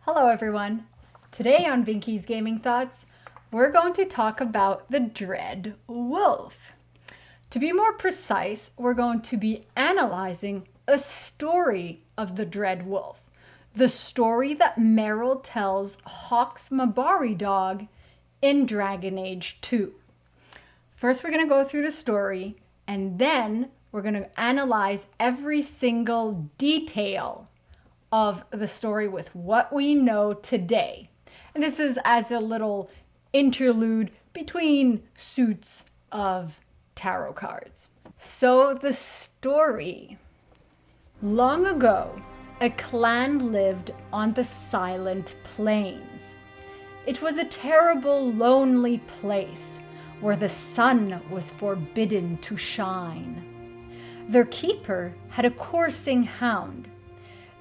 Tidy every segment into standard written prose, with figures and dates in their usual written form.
Hello everyone. Today on Binky's Gaming Thoughts, we're going to talk about the Dread Wolf. To be more precise, we're going to be analyzing a story of the Dread Wolf. The story that Merrill tells Hawk's Mabari dog in Dragon Age 2. First, we're going to go through the story, and then we're going to analyze every single detail of the story with what we know today. And this is as a little interlude between suits of tarot cards. So the story. Long ago, a clan lived on the Silent Plains. It was a terrible, lonely place where the sun was forbidden to shine. Their keeper had a coursing hound.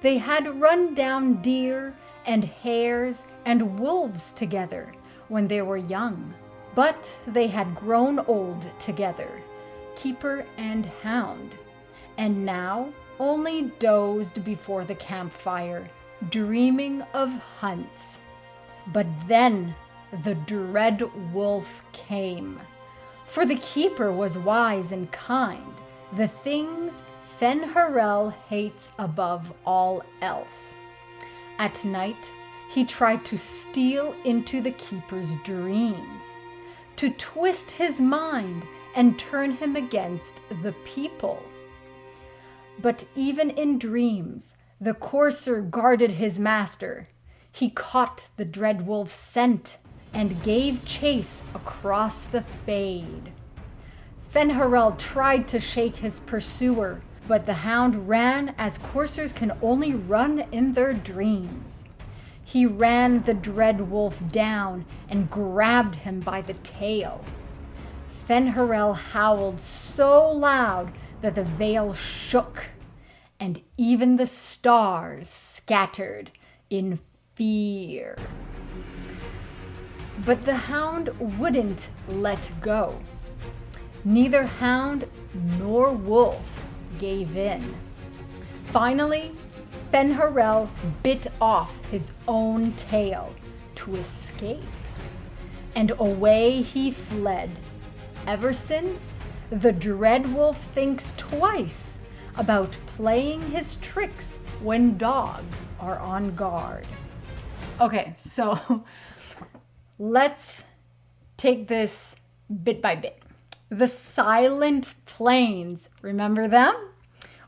They had run down deer and hares and wolves together when they were young, but they had grown old together, keeper and hound, and now only dozed before the campfire, dreaming of hunts. But then the Dread Wolf came, for the keeper was wise and kind, the things Fen'Harel hates above all else. At night, he tried to steal into the keeper's dreams, to twist his mind and turn him against the people. But even in dreams, the courser guarded his master. He caught the Dread Wolf's scent and gave chase across the Fade. Fen'Harel tried to shake his pursuer, but the hound ran as coursers can only run in their dreams. He ran the Dread Wolf down and grabbed him by the tail. Fen'Harel howled so loud that the veil shook, and even the stars scattered in fear. But the hound wouldn't let go. Neither hound nor wolf gave in. Finally, Fen'Harel bit off his own tail to escape, and away he fled. Ever since, the Dread Wolf thinks twice about playing his tricks when dogs are on guard. Okay, so let's take this bit by bit. The Silent Plains, remember them?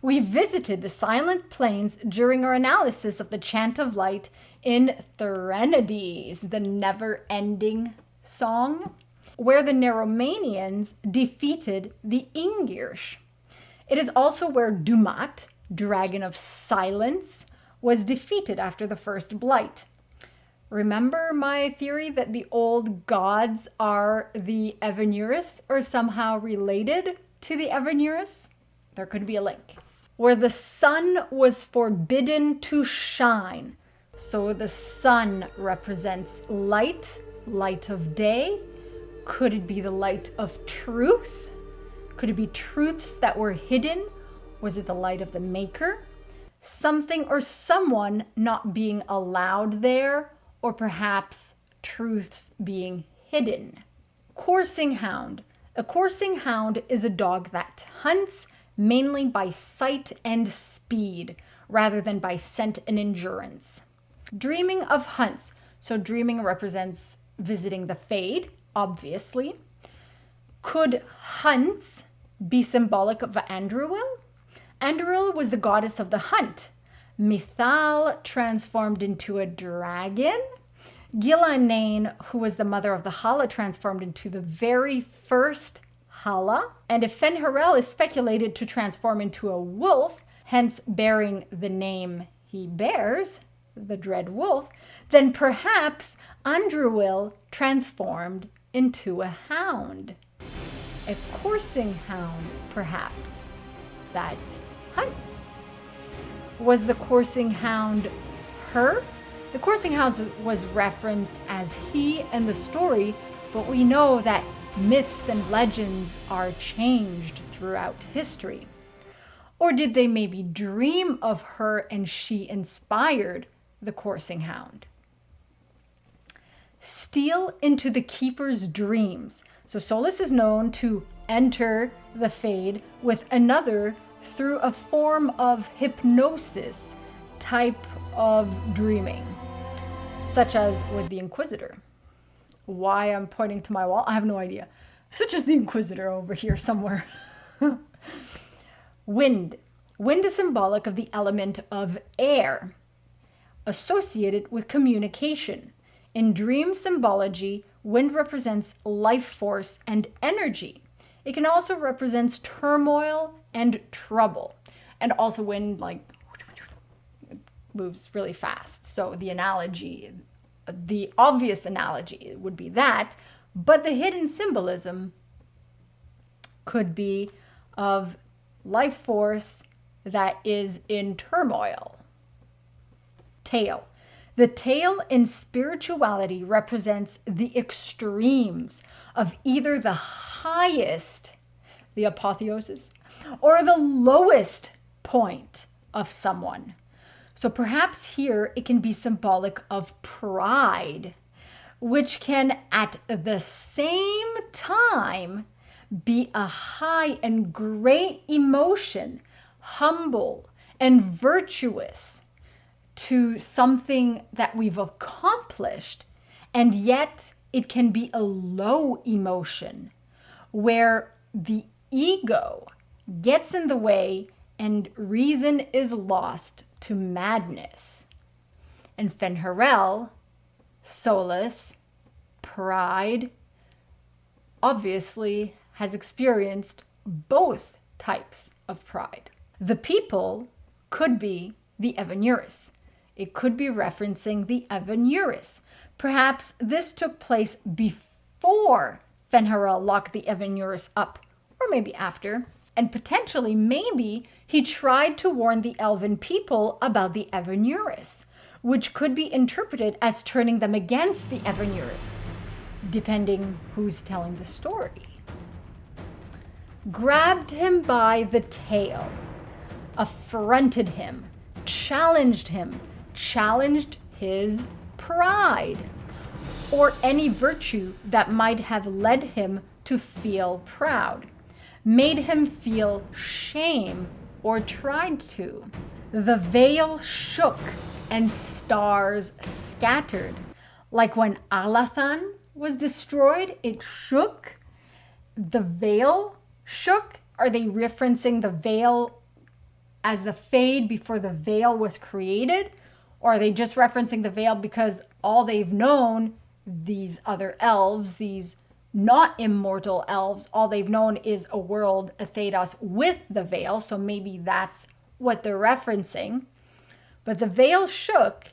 We visited the Silent Plains during our analysis of the Chant of Light in Threnodies, the never-ending song, where the Naromanians defeated the Ingirsh. It is also where Dumat, Dragon of Silence, was defeated after the first blight. Remember my theory that the old gods are the Evenuris or somehow related to the Evenuris? There could be a link. Where the sun was forbidden to shine. So the sun represents light, light of day. Could it be the light of truth? Could it be truths that were hidden? Was it the light of the Maker? Something or someone not being allowed there? Or perhaps truths being hidden. Coursing hound. A coursing hound is a dog that hunts mainly by sight and speed, rather than by scent and endurance. Dreaming of hunts. So dreaming represents visiting the Fade, obviously. Could hunts be symbolic of Andruil? Andruil was the goddess of the hunt. Mithal transformed into a dragon. Gillanane, who was the mother of the Hala, transformed into the very first Hala. And if Fen'Harel is speculated to transform into a wolf, hence bearing the name he bears, the Dread Wolf, then perhaps Andruil transformed into a hound. A coursing hound, perhaps, that hunts. Was the coursing hound her? The coursing hound was referenced as he in the story, but we know that myths and legends are changed throughout history. Or did they maybe dream of her and she inspired the coursing hound? steal into the keeper's dreams. So Solas is known to enter the Fade with another through a form of hypnosis type of dreaming, such as with the Inquisitor. Why I'm pointing to my wall, I have no idea. Such as the Inquisitor over here somewhere. Wind. Wind is symbolic of the element of air, associated with communication. In dream symbology, wind represents life force and energy. It can also represent turmoil and trouble. And also wind, like, moves really fast. So the analogy, the obvious analogy would be that, but the hidden symbolism could be of life force that is in turmoil. Tail. The tail in spirituality represents the extremes of either the highest, the apotheosis, or the lowest point of someone. So perhaps here it can be symbolic of pride, which can at the same time be a high and great emotion, humble and virtuous to something that we've accomplished, and yet it can be a low emotion where the ego gets in the way and reason is lost to madness. And Fen'Harel, Solas, pride, obviously has experienced both types of pride. The people could be the Evanuris. It could be referencing the Evanuris. Perhaps this took place before Fen'Harel locked the Evanuris up, or maybe after. And potentially, maybe he tried to warn the elven people about the Evanuris, which could be interpreted as turning them against the Evanuris, depending who's telling the story. Grabbed him by the tail, affronted him, challenged his pride, or any virtue that might have led him to feel proud, made him feel shame or tried to. The veil shook and stars scattered. Like when Alathan was destroyed, it shook. The veil shook. Are they referencing the veil as the Fade before the veil was created? Or are they just referencing the veil because all they've known, these other elves, these not immortal elves, all they've known is a world, a Thedas, with the veil. So maybe that's what they're referencing. But the veil shook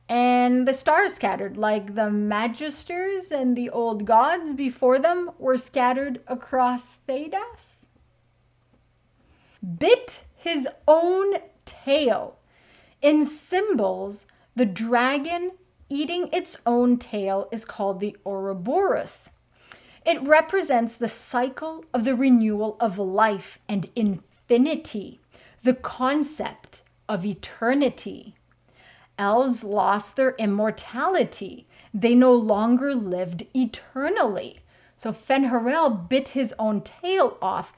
and the stars scattered, like the Magisters and the old gods before them were scattered across Thedas. Bit his own tail. In symbols, the dragon eating its own tail is called the Ouroboros. It represents the cycle of the renewal of life and infinity, the concept of eternity. Elves lost their immortality. They no longer lived eternally. So Fen'Harel bit his own tail off.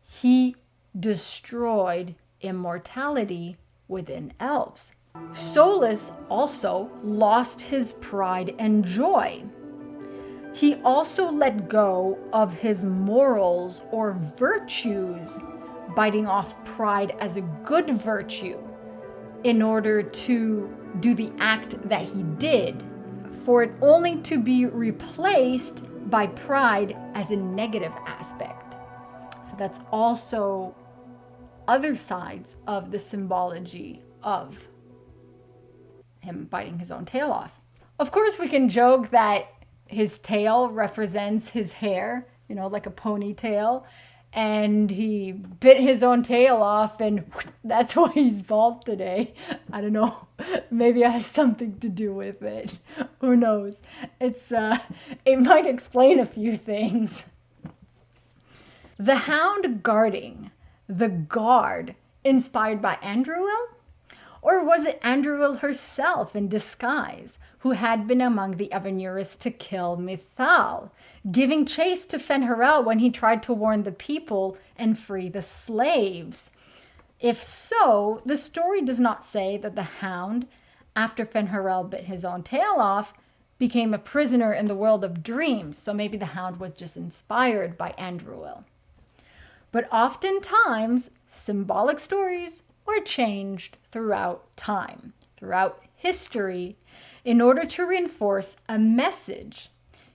He destroyed immortality within elves. Solas also lost his pride and joy. He also let go of his morals or virtues, biting off pride as a good virtue in order to do the act that he did, for it only to be replaced by pride as a negative aspect. So that's also other sides of the symbology of him biting his own tail off. Of course, we can joke that his tail represents his hair, you know, like a ponytail, and he bit his own tail off, and that's why he's bald today. I don't know. Maybe it has something to do with it. Who knows? It might explain a few things. The hound guarding, the guard, inspired by Andruil, Or was it Andruil herself in disguise, who had been among the Evanurus to kill Mithal, giving chase to Fen'Harel when he tried to warn the people and free the slaves? If so, the story does not say that the Hound, after Fen'Harel bit his own tail off, became a prisoner in the world of dreams. So maybe the Hound was just inspired by Andruil. But oftentimes, symbolic stories were changed throughout time, throughout history, in order to reinforce a message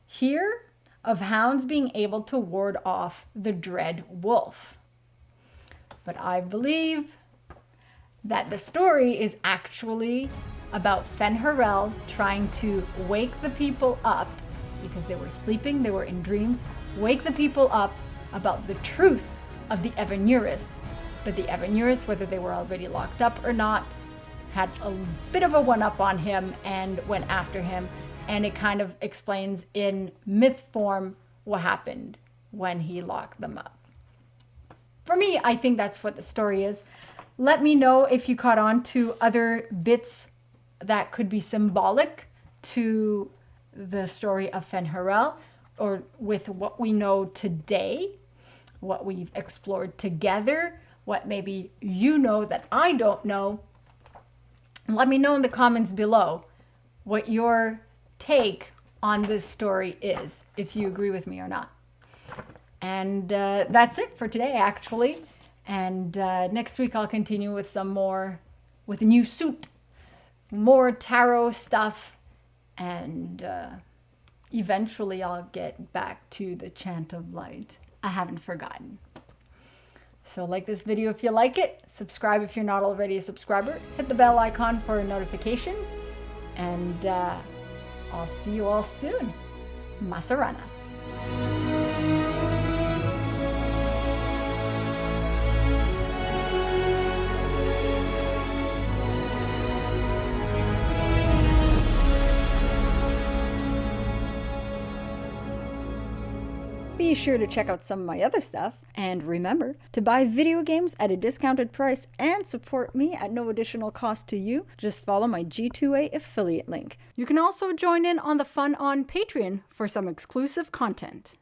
here of hounds being able to ward off the dread wolf. But I believe that the story is actually about Fen'Harel trying to wake the people up, because they were sleeping, they were in dreams, wake the people up about the truth of the Evanurus. But the Evanurus, whether they were already locked up or not, had a bit of a one-up on him and went after him. And it kind of explains in myth form what happened when he locked them up. For me, I think that's what the story is. Let me know if you caught on to other bits that could be symbolic to the story of Fen'Harel, or with what we know today, what we've explored together, what maybe you know that I don't know. Let me know in the comments below what your take on this story is, if you agree with me or not. And that's it for today, actually. And next week I'll continue with some more, with a new suit, more tarot stuff, and eventually I'll get back to the Chant of Light. I haven't forgotten. So like this video if you like it, subscribe if you're not already a subscriber, hit the bell icon for notifications, and I'll see you all soon. Masaranas. Be sure to check out some of my other stuff, and remember to buy video games at a discounted price and support me at no additional cost to you. Just follow my G2A affiliate link. You can also join in on the fun on Patreon for some exclusive content.